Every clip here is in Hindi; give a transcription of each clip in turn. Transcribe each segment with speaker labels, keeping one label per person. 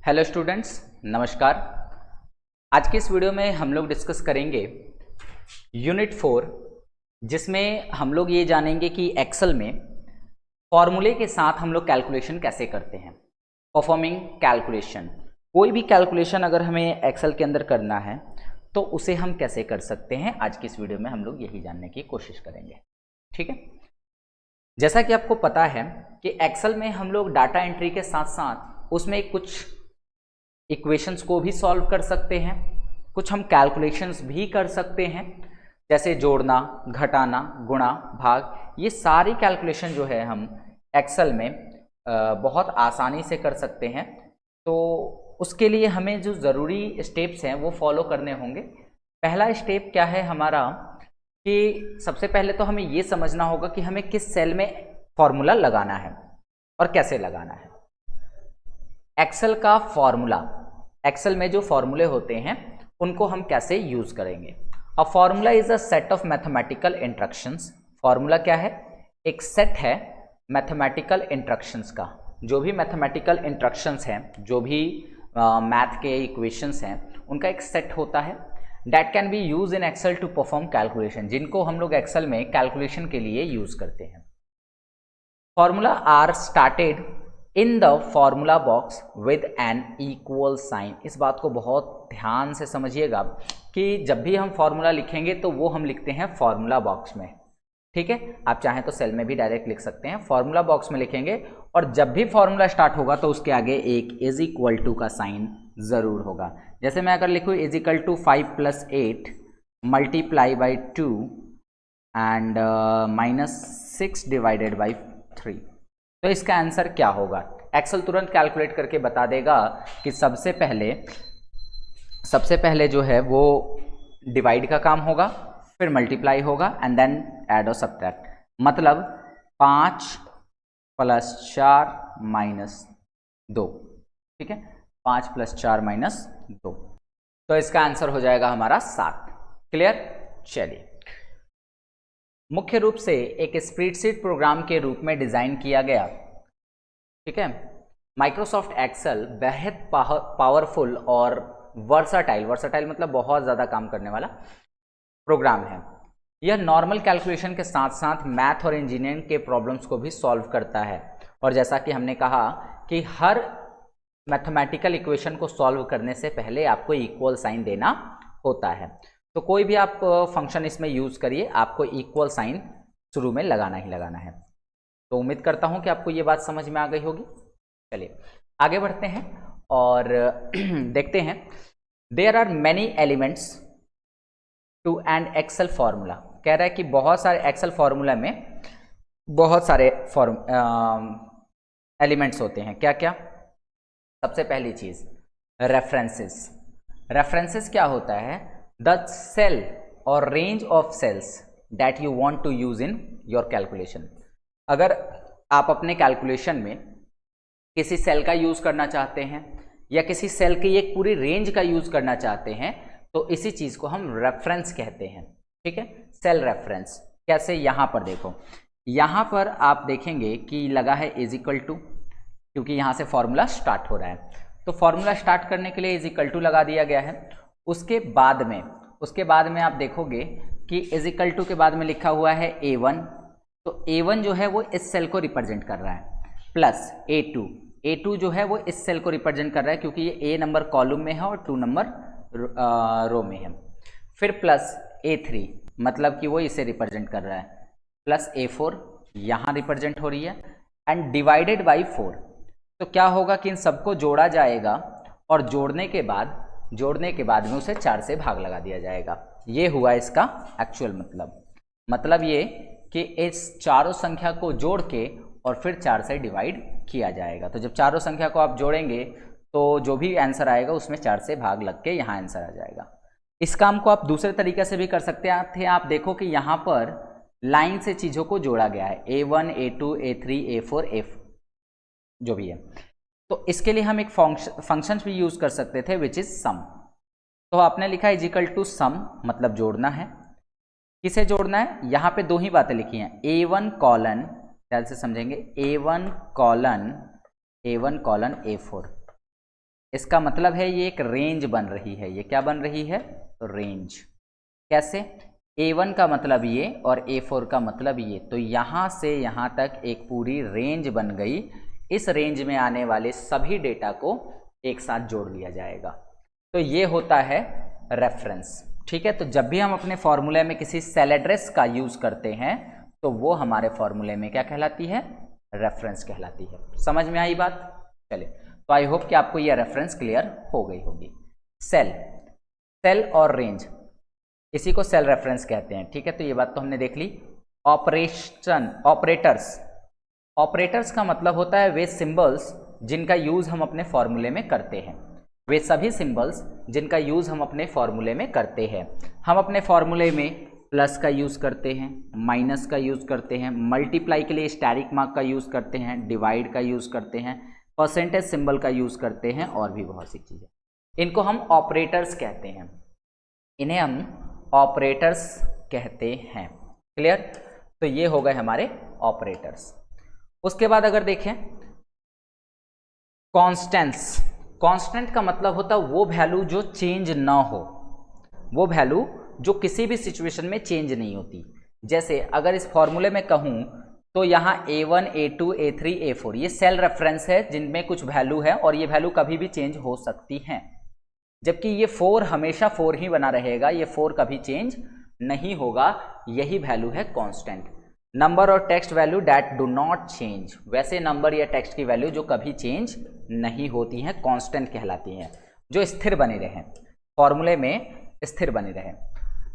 Speaker 1: हेलो स्टूडेंट्स, नमस्कार। आज के इस वीडियो में हम लोग डिस्कस करेंगे यूनिट 4, जिसमें हम लोग ये जानेंगे कि एक्सेल में फॉर्मूले के साथ हम लोग कैलकुलेशन कैसे करते हैं। परफॉर्मिंग कैलकुलेशन, कोई भी कैलकुलेशन अगर हमें एक्सेल के अंदर करना है तो उसे हम कैसे कर सकते हैं, आज की इस वीडियो में हम लोग यही जानने की कोशिश करेंगे। ठीक है, जैसा कि आपको पता है कि एक्सेल में हम लोग डाटा एंट्री के साथ साथ उसमें कुछ इक्वेशंस को भी सॉल्व कर सकते हैं, कुछ हम कैलकुलेशंस भी कर सकते हैं, जैसे जोड़ना, घटाना, गुणा, भाग। ये सारी कैलकुलेशन जो है हम एक्सेल में बहुत आसानी से कर सकते हैं। तो उसके लिए हमें जो ज़रूरी स्टेप्स हैं वो फॉलो करने होंगे। पहला स्टेप क्या है हमारा कि सबसे पहले तो हमें ये समझना होगा कि हमें किस सेल में फॉर्मूला लगाना है और कैसे लगाना है। एक्सेल का फॉर्मूला, एक्सेल में जो फॉर्मूले होते हैं उनको हम कैसे यूज करेंगे। A formula is a set of mathematical instructions. Formula क्या है? एक सेट है मैथमेटिकल इंस्ट्रक्शंस का। जो भी मैथमेटिकल इंस्ट्रक्शंस हैं, जो भी मैथ के इक्वेशंस हैं, उनका एक सेट होता है। That can be use in Excel to perform calculation, जिनको हम लोग एक्सेल में कैलकुलेशन के लिए यूज करते हैं। Formula are started in the formula box with an equal sign. इस बात को बहुत ध्यान से समझिएगा कि जब भी हम फॉर्मूला लिखेंगे तो वो हम लिखते हैं फॉर्मूला बॉक्स में। ठीक है, आप चाहें तो सेल में भी डायरेक्ट लिख सकते हैं, फॉर्मूला बॉक्स में लिखेंगे। और जब भी फॉर्मूला स्टार्ट होगा तो उसके आगे एक इज इक्वल टू का साइन जरूर होगा। जैसे मैं अगर लिखूँ is equal to 5 + 8 multiply by 2 and -6 divided by 3, तो इसका आंसर क्या होगा? एक्सेल तुरंत कैलकुलेट करके बता देगा कि सबसे पहले जो है वो डिवाइड का काम होगा, फिर मल्टीप्लाई होगा एंड देन ऐड और सब्ट्रैक्ट। मतलब 5 + 4 - 2। ठीक है, 5 + 4 - 2, तो इसका आंसर हो जाएगा हमारा 7। क्लियर? चलिए, मुख्य रूप से एक स्प्रेडशीट प्रोग्राम के रूप में डिजाइन किया गया। ठीक है, माइक्रोसॉफ्ट एक्सेल बेहद पावरफुल और वर्साटाइल मतलब बहुत ज़्यादा काम करने वाला प्रोग्राम है। यह नॉर्मल कैलकुलेशन के साथ साथ मैथ और इंजीनियरिंग के प्रॉब्लम्स को भी सॉल्व करता है। और जैसा कि हमने कहा कि हर मैथमेटिकल इक्वेशन को सॉल्व करने से पहले आपको इक्वल साइन देना होता है। तो कोई भी आप फंक्शन इसमें यूज़ करिए, आपको इक्वल साइन शुरू में लगाना ही लगाना है। तो उम्मीद करता हूं कि आपको ये बात समझ में आ गई होगी। चलिए आगे बढ़ते हैं और देखते हैं। There are many elements to an Excel formula. कह रहा है कि बहुत सारे एक्सेल फॉर्मूला में बहुत सारे एलिमेंट्स होते हैं। क्या क्या? सबसे पहली चीज रेफरेंसेस। रेफरेंसेस क्या होता है? द सेल और range of cells that you want to use in your calculation. अगर आप अपने कैलकुलेशन में किसी सेल का यूज करना चाहते हैं या किसी सेल की एक पूरी रेंज का यूज करना चाहते हैं तो इसी चीज को हम रेफरेंस कहते हैं। ठीक है, सेल रेफरेंस। कैसे? यहां पर देखो, यहां पर आप देखेंगे कि लगा है इज इक्वल टू, क्योंकि यहां से फॉर्मूला स्टार्ट हो रहा है। तो फॉर्मूला स्टार्ट करने के लिए इज इक्वल टू लगा दिया गया है। उसके बाद में आप देखोगे कि इज इक्वल टू के बाद में लिखा हुआ है A1। तो A1 जो है वो इस सेल को रिप्रेजेंट कर रहा है, प्लस A2 जो है वो इस सेल को रिप्रेजेंट कर रहा है क्योंकि ये A नंबर कॉलम में है और 2 नंबर रो में है। फिर प्लस A3 मतलब कि वो इसे रिप्रेजेंट कर रहा है, प्लस A4 यहाँ रिप्रेजेंट हो रही है, एंड डिवाइडेड बाई 4। तो क्या होगा कि इन सबको जोड़ा जाएगा और जोड़ने के बाद में उसे 4 से भाग लगा दिया जाएगा। ये हुआ इसका एक्चुअल मतलब ये कि इस चारों संख्या को जोड़ के और फिर 4 से डिवाइड किया जाएगा। तो जब चारों संख्या को आप जोड़ेंगे तो जो भी आंसर आएगा उसमें 4 से भाग लग के यहाँ आंसर आ जाएगा। इस काम को आप दूसरे तरीके से भी कर सकते हैं। आप देखो कि यहाँ पर लाइन से चीज़ों को जोड़ा गया है, A1 A2 A3 A4 A4 जो भी है। तो इसके लिए हम एक फंक्शन भी यूज कर सकते थे विच इज सम। तो आपने लिखा इज इक्वल टू सम, मतलब जोड़ना है। किसे जोड़ना है? यहाँ पे दो ही बातें लिखी हैं, A1 कॉलन, ध्यान से समझेंगे, A1 कॉलन A4 इसका मतलब है ये एक रेंज बन रही है। ये क्या बन रही है? रेंज। कैसे? A1 का मतलब ये और A4 का मतलब ये, तो यहाँ से यहाँ तक एक पूरी रेंज बन गई। इस रेंज में आने वाले सभी डेटा को एक साथ जोड़ लिया जाएगा, तो ये होता है रेफरेंस। ठीक है, तो जब भी हम अपने फॉर्मूले में किसी सेल एड्रेस का यूज करते हैं तो वो हमारे फॉर्मूले में क्या कहलाती है? रेफरेंस कहलाती है। समझ में आई बात? चलिए, तो आई होप कि आपको यह रेफरेंस क्लियर हो गई होगी। सेल और रेंज, इसी को सेल रेफरेंस कहते हैं। ठीक है, तो ये बात तो हमने देख ली। ऑपरेटर्स का मतलब होता है वे सिंबल्स जिनका यूज हम अपने फॉर्मूले में करते हैं। वे सभी सिंबल्स जिनका यूज हम अपने फॉर्मूले में करते हैं। हम अपने फॉर्मूले में प्लस का यूज करते हैं, माइनस का यूज करते हैं, मल्टीप्लाई के लिए स्टैरिक मार्क का यूज करते हैं, डिवाइड का यूज करते हैं, परसेंटेज सिंबल का यूज करते हैं और भी बहुत सी चीजें। इनको हम ऑपरेटर्स कहते हैं। इन्हें हम ऑपरेटर्स कहते हैं। क्लियर? तो ये हो गए हमारे ऑपरेटर्स। उसके बाद अगर देखें कॉन्स्टेंट्स। कांस्टेंट का मतलब होता है वो वैल्यू जो चेंज ना हो, वो वैल्यू जो किसी भी सिचुएशन में चेंज नहीं होती। जैसे अगर इस फॉर्मूले में कहूं तो यहाँ A1, A2, A3, A4 ये सेल रेफरेंस है जिनमें कुछ वैल्यू है और ये वैल्यू कभी भी चेंज हो सकती हैं, जबकि ये 4 हमेशा 4 ही बना रहेगा, ये 4 कभी चेंज नहीं होगा। यही वैल्यू है कांस्टेंट। नंबर और text value that do not change, वैसे नंबर या टेक्स्ट की वैल्यू जो कभी चेंज नहीं होती हैं कांस्टेंट कहलाती हैं, जो स्थिर बनी रहें, फॉर्मूले में स्थिर बनी रहें।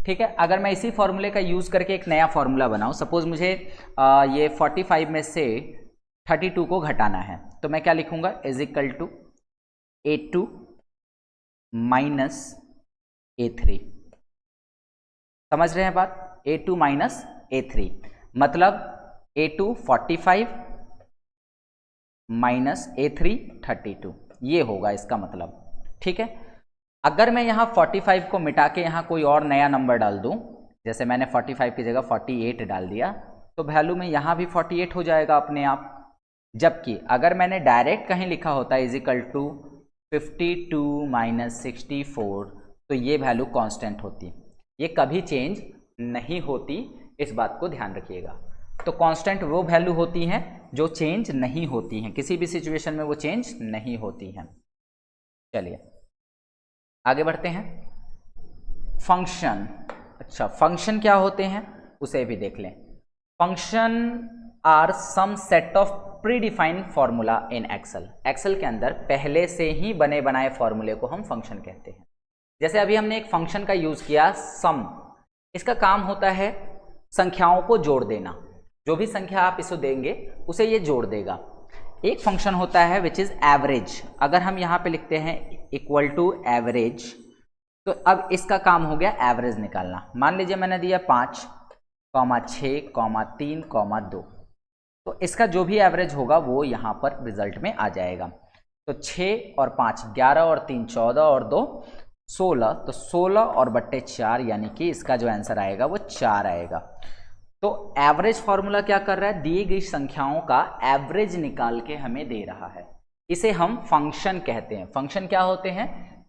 Speaker 1: ठीक है, अगर मैं इसी फॉर्मूले का यूज करके एक नया फॉर्मूला बनाऊं, सपोज मुझे ये 45 में से 32 को घटाना है, तो मैं क्या लिखूंगा? Is equal to A2 minus A3। समझ रहे हैं बात? A2 माइनस A3 मतलब A2 45 माइनस A3 32, ये होगा इसका मतलब। ठीक है, अगर मैं यहाँ 45 को मिटा के यहाँ कोई और नया नंबर डाल दूँ, जैसे मैंने 45 की जगह 48 डाल दिया, तो वैल्यू में यहाँ भी 48 हो जाएगा अपने आप। जबकि अगर मैंने डायरेक्ट कहीं लिखा होता इज इक्वल टू 52 माइनस 64, तो ये वैल्यू कांस्टेंट होती, ये कभी चेंज नहीं होती। इस बात को ध्यान रखिएगा। तो कांस्टेंट वो वैल्यू होती हैं जो चेंज नहीं होती हैं, किसी भी सिचुएशन में वो चेंज नहीं होती हैं। चलिए आगे बढ़ते हैं। फंक्शन। अच्छा, फंक्शन क्या होते हैं उसे भी देख लें। Function are some set of predefined formula in Excel. Excel के अंदर पहले से ही बने बनाए फॉर्मूले को हम फंक्शन कहते हैं। जैसे अभी हमने एक फंक्शन का यूज किया सम, इसका काम होता है संख्याओं को जोड़ देना। जो भी संख्या आप इसे देंगे उसे ये जोड़ देगा। एक फंक्शन होता है विच इज एवरेज। अगर हम यहाँ पे लिखते हैं इक्वल टू एवरेज, तो अब इसका काम हो गया एवरेज निकालना। मान लीजिए मैंने दिया 5, 6, 3, 2, तो इसका जो भी एवरेज होगा वो यहाँ पर रिजल्ट में आ जाएगा। तो 6 और 5 11 और 3 14 और 2 16, तो 16 और बट्टे 4 यानी कि इसका जो आंसर आएगा वो 4 आएगा। तो एवरेज फॉर्मूला क्या कर रहा है? दी गई संख्याओं का एवरेज निकाल के हमें दे रहा है। इसे हम फंक्शन कहते हैं। फंक्शन क्या होते हैं?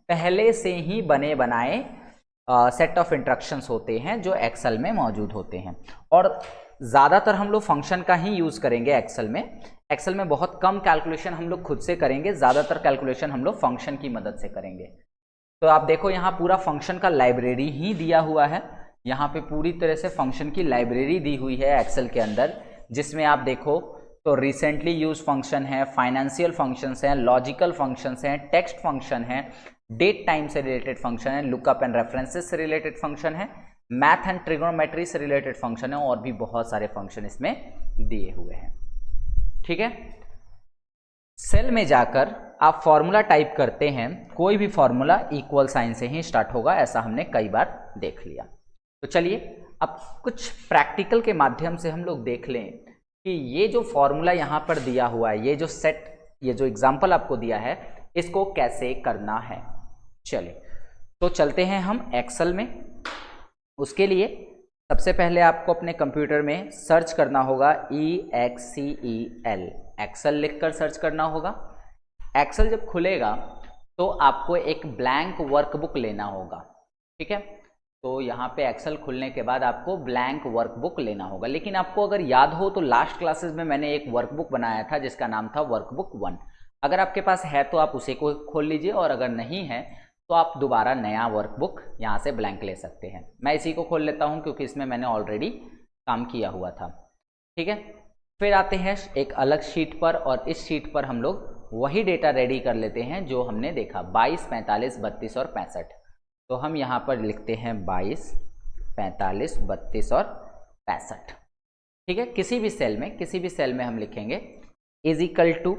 Speaker 1: पहले से ही बने बनाए सेट ऑफ इंस्ट्रक्शंस होते हैं जो एक्सेल में मौजूद होते हैं, और ज़्यादातर हम लोग फंक्शन का ही यूज़ करेंगे एक्सेल में। एक्सेल में बहुत कम कैलकुलेशन हम लोग खुद से करेंगे, ज़्यादातर कैलकुलेशन हम लोग फंक्शन की मदद से करेंगे। तो आप देखो यहाँ पूरा फंक्शन का लाइब्रेरी ही दिया हुआ है। यहाँ पे पूरी तरह से फंक्शन की लाइब्रेरी दी हुई है एक्सेल के अंदर, जिसमें आप देखो तो रिसेंटली यूज फंक्शन है, फाइनेंशियल फंक्शंस हैं, लॉजिकल फंक्शंस हैं, टेक्स्ट फंक्शन है, डेट टाइम से रिलेटेड फंक्शन है, लुकअप एंड रेफरेंसेस से रिलेटेड फंक्शन है, मैथ एंड ट्रिग्नोमेट्री से रिलेटेड फंक्शन है, और भी बहुत सारे फंक्शन इसमें दिए हुए हैं। ठीक है, सेल में जाकर आप फॉर्मूला टाइप करते हैं, कोई भी फॉर्मूला इक्वल साइन से ही स्टार्ट होगा, ऐसा हमने कई बार देख लिया। तो चलिए अब कुछ प्रैक्टिकल के माध्यम से हम लोग देख लें कि ये जो फॉर्मूला यहाँ पर दिया हुआ है, ये जो सेट, ये जो एग्जाम्पल आपको दिया है, इसको कैसे करना है। चलिए तो चलते हैं हम एक्सेल में। उसके लिए सबसे पहले आपको अपने कंप्यूटर में सर्च करना होगा EXCEL, एक्सेल लिखकर सर्च करना होगा। एक्सेल जब खुलेगा तो आपको एक ब्लैंक वर्कबुक लेना होगा, ठीक है। तो यहाँ पे एक्सेल खुलने के बाद आपको ब्लैंक वर्कबुक लेना होगा। लेकिन आपको अगर याद हो तो लास्ट क्लासेस में मैंने एक वर्कबुक बनाया था जिसका नाम था वर्कबुक 1। अगर आपके पास है तो आप उसे को खोल लीजिए, और अगर नहीं है तो आप दोबारा नया वर्कबुक यहाँ से ब्लैंक ले सकते हैं। मैं इसी को खोल लेता हूँ क्योंकि इसमें मैंने ऑलरेडी काम किया हुआ था, ठीक है। फिर आते हैं एक अलग शीट पर, और इस शीट पर हम लोग वही डेटा रेडी कर लेते हैं जो हमने देखा 22, 45, 32 और 65। तो हम यहाँ पर लिखते हैं 22, 45, 32 और 65, ठीक है। किसी भी सेल में हम लिखेंगे इज इक्वल टू,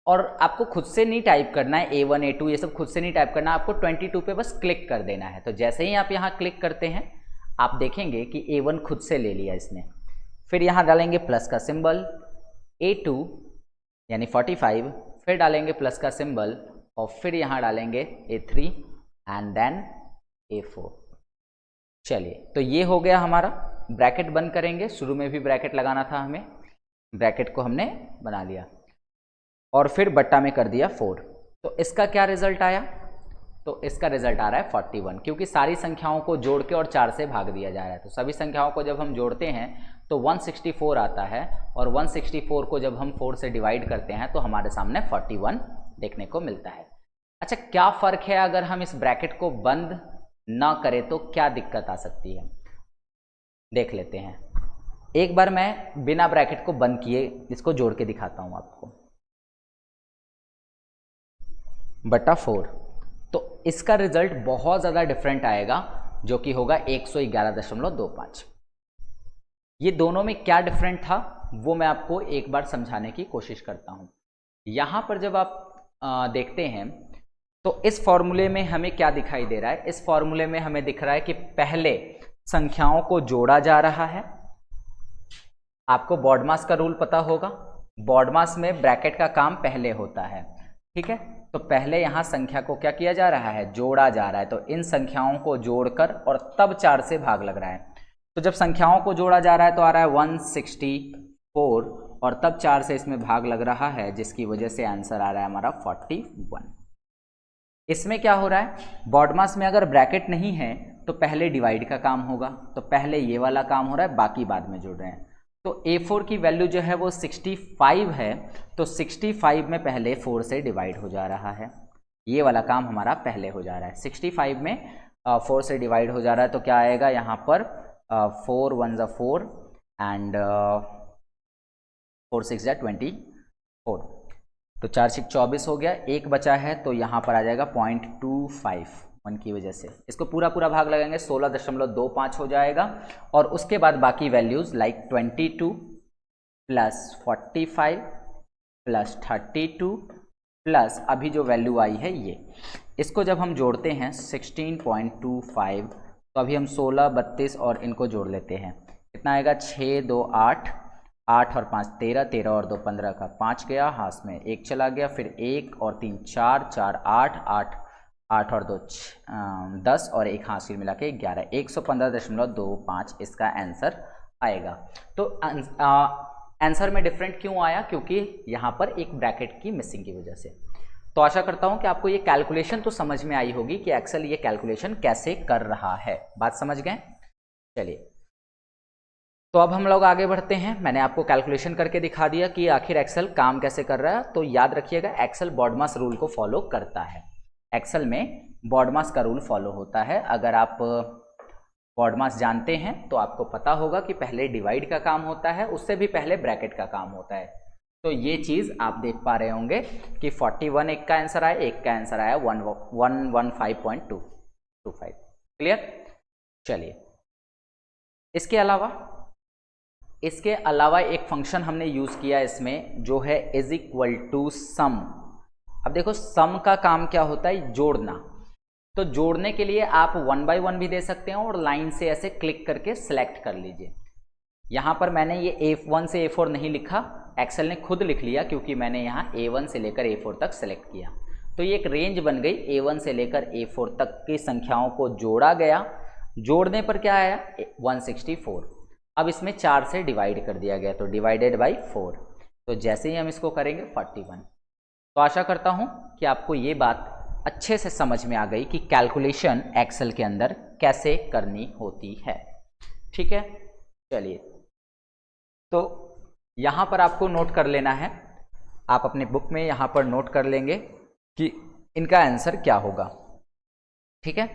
Speaker 1: और आपको खुद से नहीं टाइप करना है A1 A2 ये सब खुद से नहीं टाइप करना, आपको 22 पे बस क्लिक कर देना है। तो जैसे ही आप यहाँ क्लिक करते हैं आप देखेंगे कि A1 खुद से ले लिया इसने। फिर यहाँ डालेंगे प्लस का सिंबल, A2 यानी 45, फिर डालेंगे प्लस का सिंबल, और फिर यहाँ डालेंगे A3 एंड देन A4। चलिए, तो ये हो गया हमारा। ब्रैकेट बंद करेंगे, शुरू में भी ब्रैकेट लगाना था हमें, ब्रैकेट को हमने बना लिया और फिर बट्टा में कर दिया 4। तो इसका क्या रिजल्ट आया? तो इसका रिजल्ट आ रहा है 41, क्योंकि सारी संख्याओं को जोड़ के और 4 से भाग दिया जा रहा है। तो सभी संख्याओं को जब हम जोड़ते हैं तो 164 आता है, और 164 को जब हम 4 से डिवाइड करते हैं तो हमारे सामने 41 देखने को मिलता है। अच्छा, क्या फ़र्क है अगर हम इस ब्रैकेट को बंद ना करें तो क्या दिक्कत आ सकती है, देख लेते हैं। एक बार मैं बिना ब्रैकेट को बंद किए इसको जोड़ के दिखाता हूं आपको, बटा 4। तो इसका रिजल्ट बहुत ज़्यादा डिफरेंट आएगा, जो कि होगा 111.25। ये दोनों में क्या डिफरेंट था वो मैं आपको एक बार समझाने की कोशिश करता हूं। यहां पर जब आप देखते हैं तो इस फॉर्मूले में हमें क्या दिखाई दे रहा है? इस फॉर्मूले में हमें दिख रहा है कि पहले संख्याओं को जोड़ा जा रहा है। आपको बॉडमास का रूल पता होगा, बॉडमास में ब्रैकेट का काम पहले होता है, ठीक है। तो पहले यहां संख्या को क्या किया जा रहा है? जोड़ा जा रहा है। तो इन संख्याओं को जोड़कर और तब 4 से भाग लग रहा है। तो जब संख्याओं को जोड़ा जा रहा है तो आ रहा है 164, और तब 4 से इसमें भाग लग रहा है, जिसकी वजह से आंसर आ रहा है हमारा 41। इसमें क्या हो रहा है? बॉडमास में अगर ब्रैकेट नहीं है तो पहले डिवाइड का काम होगा, तो पहले ये वाला काम हो रहा है, बाकी बाद में जुड़ रहे हैं। तो A4 की वैल्यू जो है वो 65 है, तो 65 में पहले 4 से डिवाइड हो जा रहा है। ये वाला काम हमारा पहले हो जा रहा है। 65 में 4 से डिवाइड हो जा रहा है, तो क्या आएगा यहाँ पर? 4 1 ज़ा 4 एंड 4 6 ज़ा 24। तो 4 6 24 हो गया, एक बचा है तो यहाँ पर आ जाएगा 0.25 1 की वजह से। इसको पूरा पूरा भाग लगाएंगे 16.25 हो जाएगा, और उसके बाद बाकी values like 22 plus 45 plus 32 plus अभी जो वैल्यू आई है ये, इसको जब हम जोड़ते हैं 16.25, तो अभी हम 16, 32 और इनको जोड़ लेते हैं। कितना आएगा? 6 2 8, 8 और 5 13, 13 और 2 15 का 5 गया, हाथ में 1 चला गया, फिर 1 और 3 4, 4 8, 8 8 और 2 10 और 1 हासिल मिला के 11, 115.25 इसका आंसर आएगा। तो आंसर में डिफरेंट क्यों आया? क्योंकि यहाँ पर एक ब्रैकेट की मिसिंग की वजह से। तो आशा करता हूँ कि आपको ये कैलकुलेशन तो समझ में आई होगी कि एक्सेल ये कैलकुलेशन कैसे कर रहा है। बात समझ गए? चलिए, तो अब हम लोग आगे बढ़ते हैं। मैंने आपको कैलकुलेशन करके दिखा दिया कि आखिर एक्सेल काम कैसे कर रहा है। तो याद रखिएगा, एक्सेल बॉडमास रूल को फॉलो करता है। एक्सेल में बॉडमास का रूल फॉलो होता है। अगर आप बॉडमास जानते हैं तो आपको पता होगा कि पहले डिवाइड का काम होता है, उससे भी पहले ब्रैकेट का काम होता है। तो ये चीज़ आप देख पा रहे होंगे कि 41 एक का आंसर आया, एक का आंसर आया 115.25। क्लियर? चलिए, इसके अलावा एक फंक्शन हमने यूज़ किया इसमें, जो है इज इक्वल टू सम। अब देखो, सम का काम क्या होता है? जोड़ना। तो जोड़ने के लिए आप 1 बाय 1 भी दे सकते हैं और लाइन से ऐसे क्लिक करके सिलेक्ट कर लीजिए। यहाँ पर मैंने ये A1 से A4 नहीं लिखा, एक्सेल ने खुद लिख लिया, क्योंकि मैंने यहाँ A1 से लेकर A4 तक सेलेक्ट किया। तो ये एक रेंज बन गई, A1 से लेकर A4 तक की संख्याओं को जोड़ा गया। जोड़ने पर क्या आया? 164। अब इसमें 4 से डिवाइड कर दिया गया, तो डिवाइडेड बाई 4। तो जैसे ही हम इसको करेंगे 41। तो आशा करता हूँ कि आपको ये बात अच्छे से समझ में आ गई कि कैलकुलेशन एक्सेल के अंदर कैसे करनी होती है। ठीक है, चलिए तो यहाँ पर आपको नोट कर लेना है, आप अपने बुक में यहाँ पर नोट कर लेंगे कि इनका आंसर क्या होगा। ठीक है,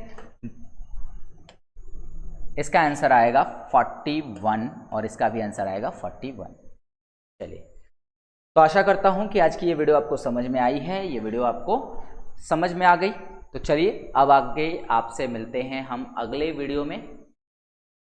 Speaker 1: इसका आंसर आएगा 41 और इसका भी आंसर आएगा 41। चलिए, तो आशा करता हूं कि आज की ये वीडियो आपको समझ में आई है, ये वीडियो आपको समझ में आ गई। तो चलिए अब आगे आपसे मिलते हैं हम अगले वीडियो में।